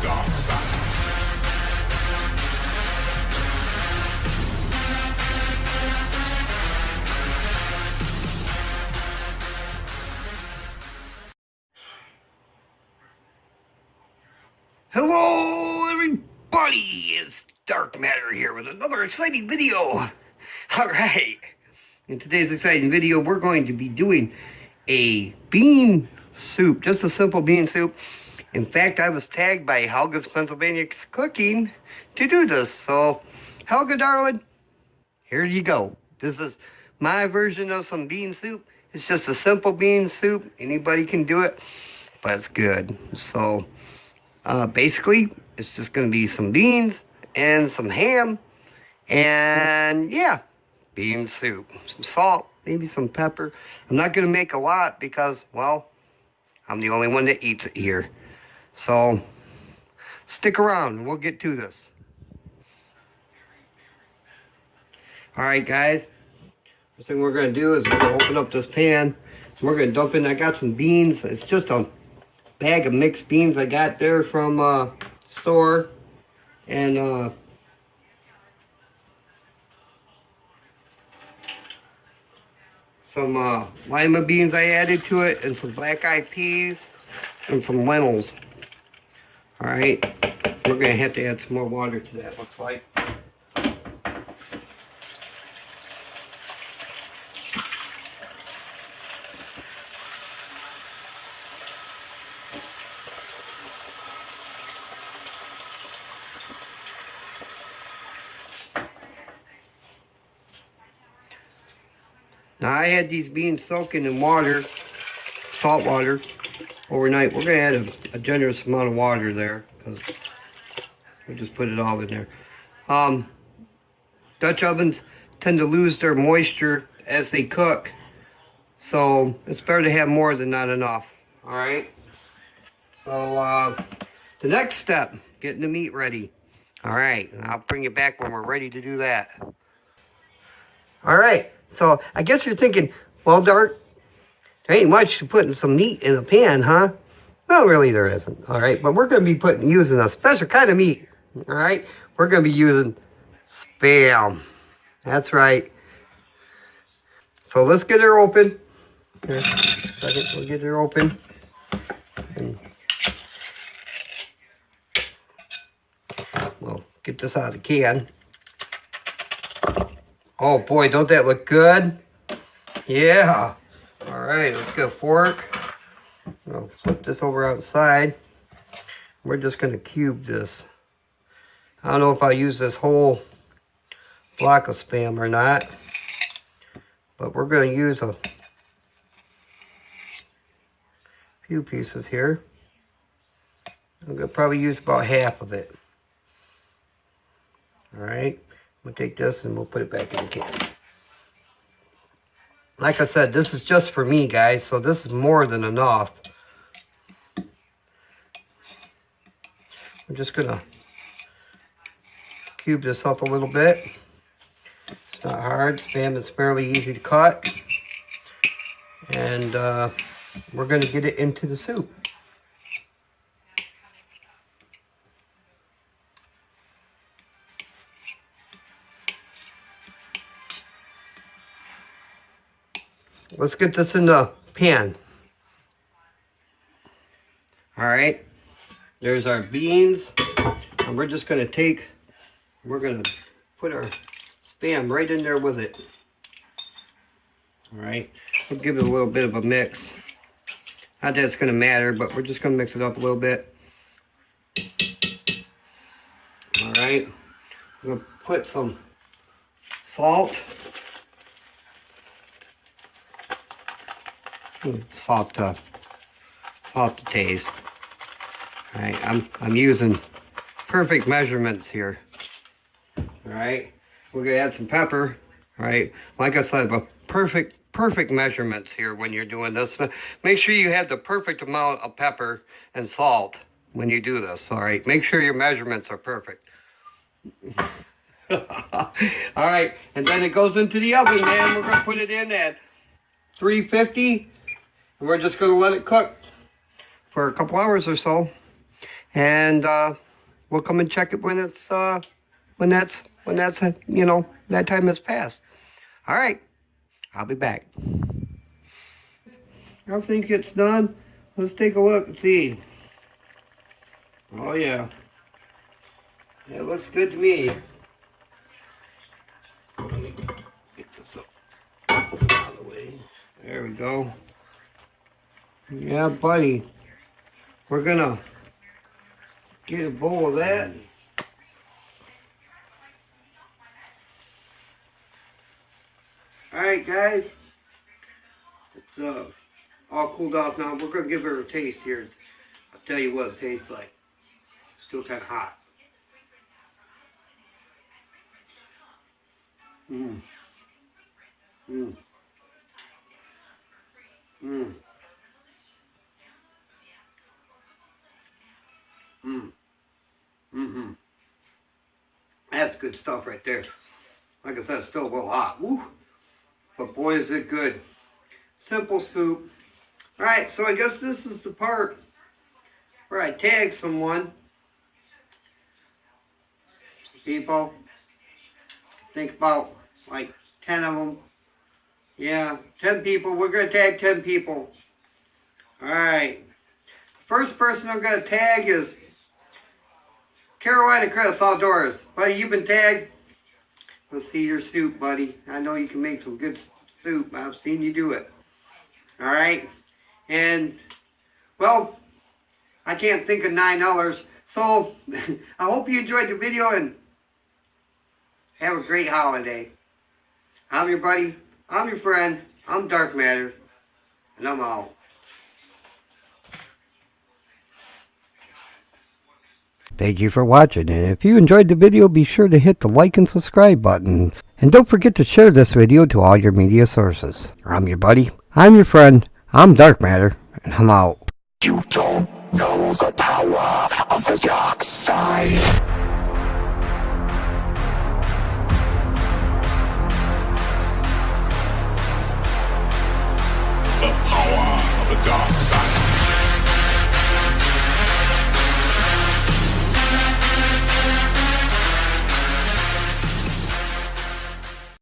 dark side. Hello everybody, it's Dark Matter here with another exciting video. Alright, in today's exciting video we're going to be doing a bean soup, just a simple bean soup. In fact, I was tagged by Helgas Pennsylvania Cooking to do this. So, Helga darling, here you go. This is my version of some bean soup. It's just a simple bean soup. Anybody can do it, but it's good. So, basically, it's just going to be some beans and some ham. And, yeah, bean soup. Some salt, maybe some pepper. I'm not going to make a lot because, well, I'm the only one that eats it here. So, stick around. We'll get to this. Alright, guys. First thing we're going to do is we're going to open up this pan. We're going to dump in. I got some beans. It's just a bag of mixed beans I got there from store. And some lima beans I added to it. And some black-eyed peas. And some lentils. Alright, we're going to have to add some more water to that, looks like. Now I had these beans soaking in water, salt water, overnight. We're going to add a generous amount of water there because we'll just put it all in there. Dutch ovens tend to lose their moisture as they cook, so it's better to have more than not enough. All right. So the next step, getting the meat ready. All right, I'll bring you back when we're ready to do that. All right. So I guess you're thinking, well, Dart, there ain't much to putting some meat in a pan, huh? Well, really there isn't, all right? But we're going to be using a special kind of meat, all right? We're going to be using Spam. That's right. So let's get her open. Here, a second, we'll get her open. And we'll get this out of the can. Oh boy, don't that look good? Yeah. All right, let's get a fork. I'll flip this over outside. We're just going to cube this. I don't know if I'll use this whole block of Spam or not. But we're going to use a few pieces here. I'm going to probably use about half of it. All right. We'll take this and we'll put it back in the can. Like I said, this is just for me, guys, so this is more than enough. I'm just going to cube this up a little bit. It's not hard. Spam is fairly easy to cut. And we're going to get it into the soup. Let's get this in the pan. All right, there's our beans, and we're just going to put our Spam right in there with it. All right, we'll give it a little bit of a mix. Not that it's going to matter, but we're just going to mix it up a little bit. All right, we're going to put some salt. Salt to taste. All right, I'm using perfect measurements here. All right, we're gonna add some pepper. All right, like I said, but perfect measurements here when you're doing this. Make sure you have the perfect amount of pepper and salt when you do this. All right, make sure your measurements are perfect. All right, and then it goes into the oven, man. We're gonna put it in at 350. And we're just going to let it cook for a couple hours or so. and we'll come and check it when it's when that's you know, that time has passed. All right, I'll be back. I think it's done. Let's take a look and see. Oh yeah, it looks good to me. Let me get this out of the way. There we go. Yeah, buddy. We're gonna get a bowl of that. Alright guys, it's all cooled off now. We're gonna give her a taste here. I'll tell you what it tastes like. Still kind of hot. Mmm. Mmm. Mmm. Mmm. Mm-hmm. That's good stuff right there. Like I said, it's still a little hot. Woo. But boy, is it good. Simple soup. Alright, so I guess this is the part where I tag someone. People. Think about like 10 of them. Yeah, 10 people. We're going to tag 10 people. Alright. First person I'm going to tag is Carolina Chris Outdoors. Buddy, you've been tagged. Let's see your soup, buddy. I know you can make some good soup. I've seen you do it. Alright? And, well, I can't think of 9 others. So, I hope you enjoyed the video and have a great holiday. I'm your buddy. I'm your friend. I'm Dark Matter. And I'm out. Thank you for watching, and if you enjoyed the video, be sure to hit the like and subscribe button. And don't forget to share this video to all your media sources. I'm your buddy, I'm your friend, I'm Dark Matter, and I'm out. You don't know the power of the dark side.